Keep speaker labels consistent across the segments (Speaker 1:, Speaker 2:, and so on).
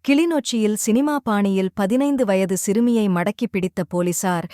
Speaker 1: கிளிநொச்சியில் சினிமா பாணியில் 15 வயது சிறுமியை மடக்கிப் பிடித்த போலீசார்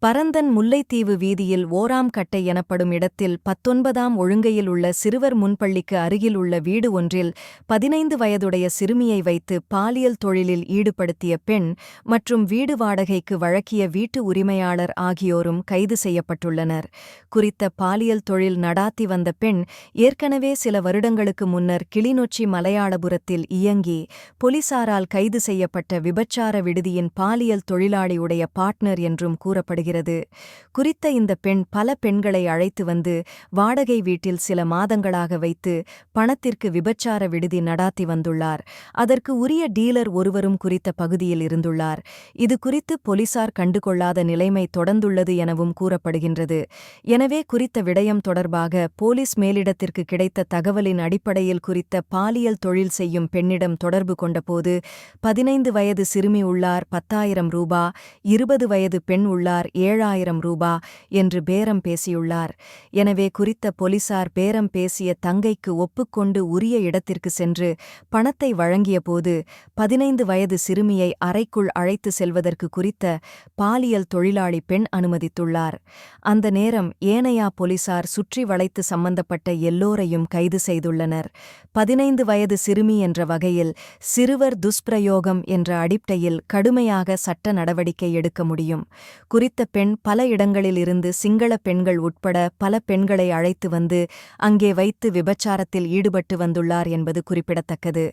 Speaker 1: பரந்தன் முல்லைத்தீவு வீதியில் ஓராம் கட்டை எனப்படும் இடத்தில் 19ஆம் ஒழுங்கையில் உள்ள சிறுவர் முன்பள்ளிக்கு அருகில் உள்ள வீடு ஒன்றில் 15 வயதுடைய சிறுமியை வைத்து பாலியல் தொழிலில் ஈடுபடுத்திய பெண் மற்றும் வீடு வாடகைக்கு வழங்கிய வீட்டு உரிமையாளர் ஆகியோரும் கைது செய்யப்பட்டுள்ளனர். குறித்த பாலியல் தொழில் நடாத்தி வந்த பெண் ஏற்கனவே சில வருடங்களுக்கு முன்னர் கிளிநொச்சி மலையாளபுரத்தில் இயங்கி போலீசாரால் கைது செய்யப்பட்ட விபச்சார விடுதியின் பாலியல் தொழிலாளியுடைய பார்ட்னர் என்றும் கூறப்படுகிறது. குறித்த இந்த பெண் பல பெண்களை அழைத்து வந்து வாடகை வீட்டில் சில மாதங்களாக வைத்து பணத்திற்கு விபச்சார விடுதி நடாத்தி வந்துள்ளார். அதற்கு உரிய டீலர் ஒருவரும் குறித்த பகுதியில் இருந்துள்ளார். இது குறித்து போலீசார் கண்டுகொள்ளாத நிலைமை தொடர்ந்துள்ளது எனவும் கூறப்படுகின்றது. எனவே குறித்த விடயம் தொடர்பாக போலீஸ் மேலிடத்திற்கு கிடைத்த தகவலின் அடிப்படையில் குறித்த பாலியல் தொழில் செய்யும் பெண்ணிடம் தொடர்பு கொண்டபோது 15 வயது சிறுமி உள்ளார் 10,000 ரூபா, 20 வயது பெண் உள்ளார் 7,000 ரூபா என்று பேரம் பேசியுள்ளார். எனவே குறித்த போலீசார் பேரம் பேசிய தங்கைக்கு ஒப்புக்கொண்டு உரிய இடத்திற்கு சென்று பணத்தை வழங்கியபோது 15 வயது சிறுமியை அறைக்குள் அழைத்து செல்வதற்கு குறித்த பாலியல் தொழிலாளி பெண் அனுமதித்துள்ளார். அந்த நேரம் ஏனையா போலீசார் சுற்றி வளைத்து சம்பந்தப்பட்ட எல்லோரையும் கைது செய்துள்ளனர். 15 வயது சிறுமி என்ற வகையில் சிறுவர் துஷ்பிரயோகம் என்ற அடிப்படையில் கடுமையாக சட்ட நடவடிக்கை எடுக்க முடியும். குறித்த பெண் பல இடங்களில் இருந்து சிங்கள பெண்கள் உட்பட பல பெண்களை அழைத்து வந்து அங்கே வைத்து விபச்சாரத்தில் ஈடுபட்டு வந்துள்ளார் என்பது குறிப்பிடத்தக்கது.